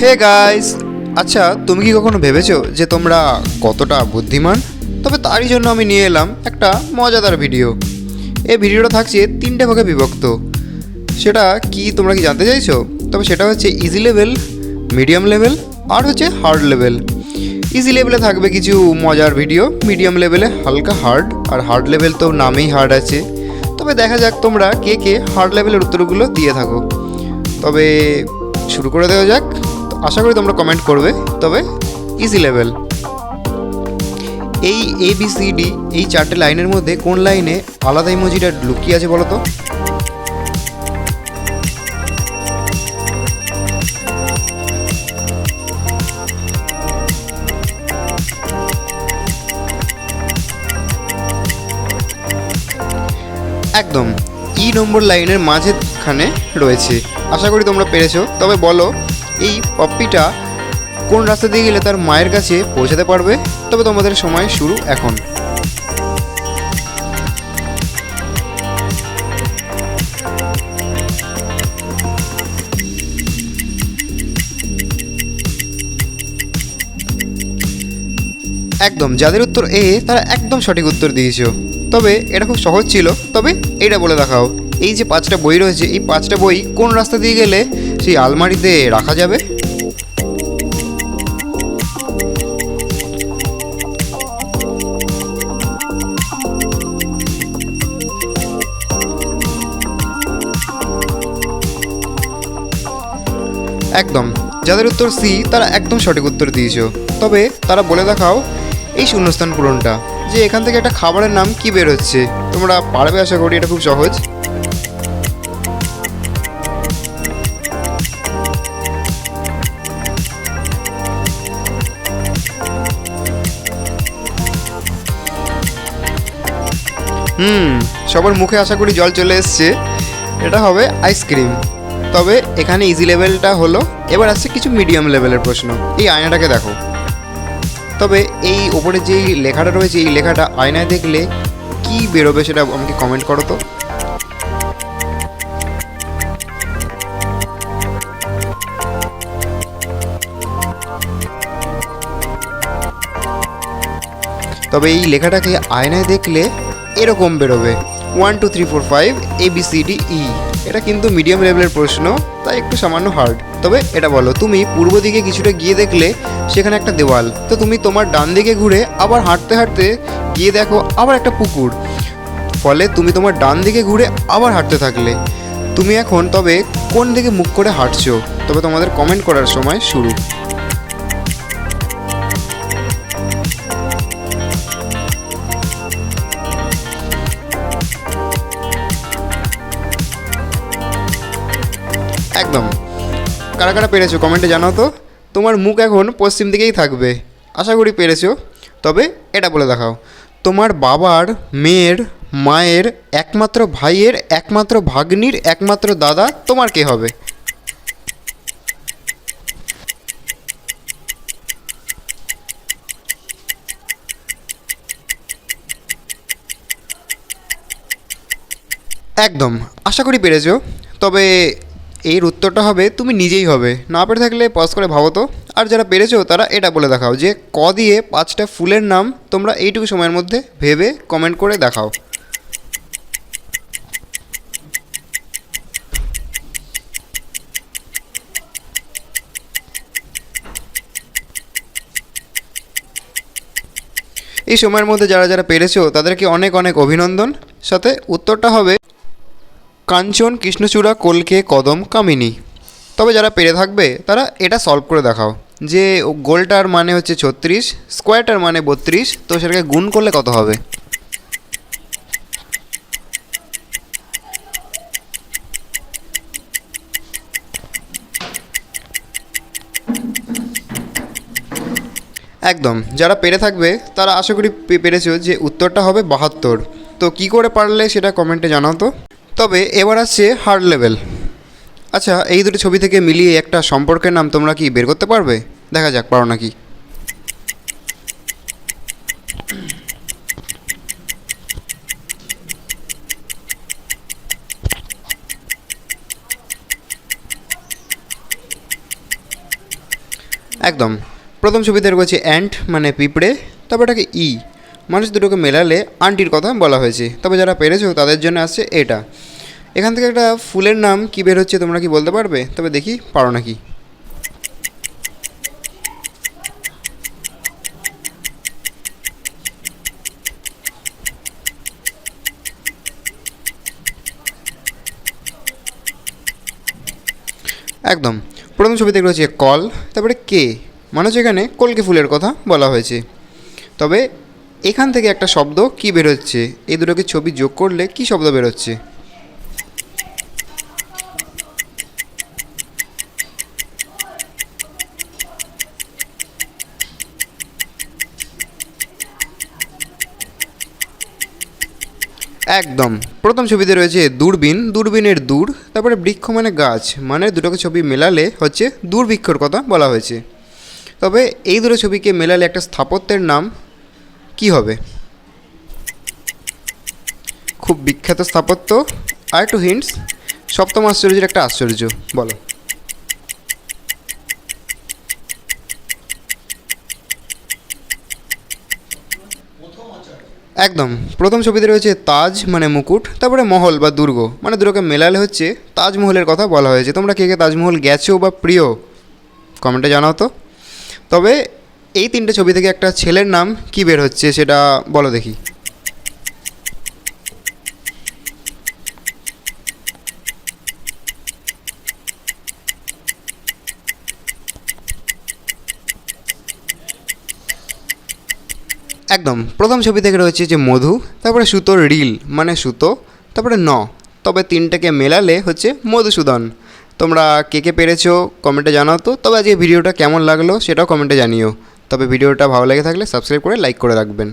Hey guys, আচ্ছা তুমি কি কখনো ভেবেছো যে তোমরা কতটা বুদ্ধিমান? তবে তারই জন্য আমি নিয়ে এলাম একটা মজাদার ভিডিও। এই ভিডিওটা থাকছে তিনটে ভাগে বিভক্ত। সেটা কি তোমরা কি জানতে চাইছো? তবে সেটা হচ্ছে ইজি লেভেল, মিডিয়াম লেভেল আর হচ্ছে হার্ড লেভেল। ইজি লেভেলে থাকবে কিছু মজার ভিডিও, মিডিয়াম লেভেলে হালকা হার্ড, আর হার্ড লেভেল তো নামেই হার্ড আছে। তবে দেখা যাক তোমরা কে কে হার্ড লেভেলের উত্তরগুলো দিয়ে থাকো। তবে শুরু করে দেওয়া যাক। আশা করি তোমরা কমেন্ট করবে। তবে ইজি লেভেল, এই ABCD এই চারটে লাইনের মধ্যে কোন লাইনে আলাদা ইমোজিটা লুকিয়ে আছে বলো তো? একদম নম্বর লাইনের মাঝখানে রয়েছে। আশা করি তোমরা পেরেছো। তবে বলো, এই পপ্পিটা কোন রাস্তা দিয়ে গেলে তার মায়ের কাছে পৌঁছাতে পারবে? তবে তোমাদের সময় শুরু এখন। একদম, যাদের উত্তর এ তারা একদম সঠিক উত্তর দিয়েছো। তবে এটা খুব সহজ ছিল। তবে এইটা বলে দেখাও, এই যে 5টা বই রয়েছে, এই 5টা বই কোন রাস্তা দিয়ে গেলে সেই আলমারিতে রাখা যাবে? একদম, যাদের উত্তর সি তারা একদম সঠিক উত্তর দিয়েছো। তবে তারা বলে দেখাও এই শূন্যস্থান পূরণটা, যে এখান থেকে একটা খাবারের নাম কি বের হচ্ছে। তোমরা পারবে আশা করি, এটা খুব সহজ। সবার মুখে আশা করি জল চলে এসছে। এটা হবে আইসক্রিম। তবে এখানে ইজি লেভেলটা হলো। এবার আসছে কিছু মিডিয়াম লেভেলের প্রশ্ন। এই আয়নাটাকে দেখো। তবে এই ওপরে যেই লেখাটা রয়েছে, এই লেখাটা আয়নায় দেখলে কি বেরোবে সেটা আমাকে কমেন্ট করো তো। তবে এই লেখাটাকে আয়নায় দেখলে এরকম বেরোবে 1 2 3 4 5 ABCDE। এটা কিন্তু মিডিয়াম লেভেলের প্রশ্ন, তাই একটু সামান্য হার্ড। তবে এটা বলো, তুমি পূর্ব দিকে কিছুটা গিয়ে দেখলে সেখানে একটা দেওয়াল, তো তুমি তোমার ডান দিকে ঘুরে আবার হাঁটতে হাঁটতে গিয়ে দেখো আবার একটা পুকুর। ফলে তুমি তোমার ডান দিকে ঘুরে আবার হাঁটতে থাকলে। তুমি এখন তবে কোন দিকে মুখ করে হাঁটছো? তবে তোমাদের কমেন্ট করার সময় শুরু। একদম, কারা কারা পেরেছো কমেন্টে জানাও তো। তোমার মুখ এখন পশ্চিম দিকেই থাকবে। আশা করি পেরেছো। তবে এটা বলে দেখাও, তোমার বাবার মেয়ের মায়ের একমাত্র ভাইয়ের একমাত্র ভাগ্নির একমাত্র দাদা তোমার কে হবে? একদম, আশা করি পেরেছো। তবে এর উত্তরটা হবে তুমি নিজেই হবে। না পেরে থাকলে পজ করে ভাবো তো। আর যারা পেরেছো তারা এটা বলে দেখাও যে ক দিয়ে 5টা ফুলের নাম তোমরা এইটুকু সময়ের মধ্যে ভেবে কমেন্ট করে দেখাও। এই সময়ের মধ্যে যারা যারা পেরেছো তাদেরকে অনেক অনেক অভিনন্দন। সাথে উত্তরটা হবে কাঞ্চন কৃষ্ণচূড়া কলকে কদম কামিনী। তবে যারা পেরে থাকবে তারা এটা সলভ করে দেখাও, যে গোলটার মানে হচ্ছে 36, স্কোয়ারটার মানে 32, তো সেটাকে গুণ করলে কত হবে? একদম, যারা পেরে থাকবে তারা আশা করি পেরেছো যে উত্তরটা হবে 72। তো কি করে পারলে সেটা কমেন্টে জানাও তো। তবে এবার আসছে হার্ড লেভেল। আচ্ছা, এই দুটো ছবি থেকে মিলিয়ে একটা সম্পর্কের নাম তোমরা কি বের করতে পারবে? দেখা যাক পারো নাকি। একদম। প্রথম ছবিতে রয়েছে অ্যান্ট মানে পিঁপড়ে, তবে এটাকে মানুষ দুটোকে মেলালে আন্টির কথা বলা হয়েছে। তবে যারা পেরেছো তাদের জন্য আসছে এটা। এখান থেকে একটা ফুলের নাম কী বের হচ্ছে তোমরা কি বলতে পারবে? তবে দেখি পারো নাকি। একদম। প্রথম ছবিতে রয়েছে কল, তারপরে কে, মানে হচ্ছে এখানে কলকে ফুলের কথা বলা হয়েছে। তবে এখান থেকে একটা শব্দ কি বেরোচ্ছে, এই দুটোকে ছবি যোগ করলে কি শব্দ বেরোচ্ছে? একদম। প্রথম ছবিতে রয়েছে দূরবীন, দূরবীনের দূর, তারপরে বৃক্ষ মানে গাছ, মানে দুটোকে ছবি মেলালে হচ্ছে দূরবৃক্ষর কথা বলা হয়েছে। তবে এই দুটো ছবিকে মেলালে একটা স্থাপত্যের নাম কি হবে? খুব বিখ্যাত স্থাপত্য। আর একটু হিন্টস, সপ্তম আশ্চর্যের একটা আশ্চর্য, বলো। একদম। প্রথম ছবিতে রয়েছে তাজ মানে মুকুট, তারপরে মহল বা দুর্গ, মানে দুটোকে মেলালে হচ্ছে তাজমহলের কথা বলা হয়েছে। তোমরা কে কে তাজমহল গেছো বা প্রিয় কমেন্টে জানাও তো। তবে এই তিনটে ছবি থেকে একটা ছেলের নাম কি বের হচ্ছে সেটা বলো দেখি। একদম। প্রথম ছবি থেকে রয়েছে যে মধু, তারপরে সুতোর রিল মানে সুতো, তারপরে তবে তিনটাকে মেলালে হচ্ছে মধুসূদন। তোমরা কে কে পেরেছো কমেন্টে জানাও তো। তবে আজকে ভিডিওটা কেমন লাগলো সেটাও কমেন্টে জানিও। তবে ভিডিওটা ভালো লেগে থাকলে সাবস্ক্রাইব করে লাইক করে রাখবেন।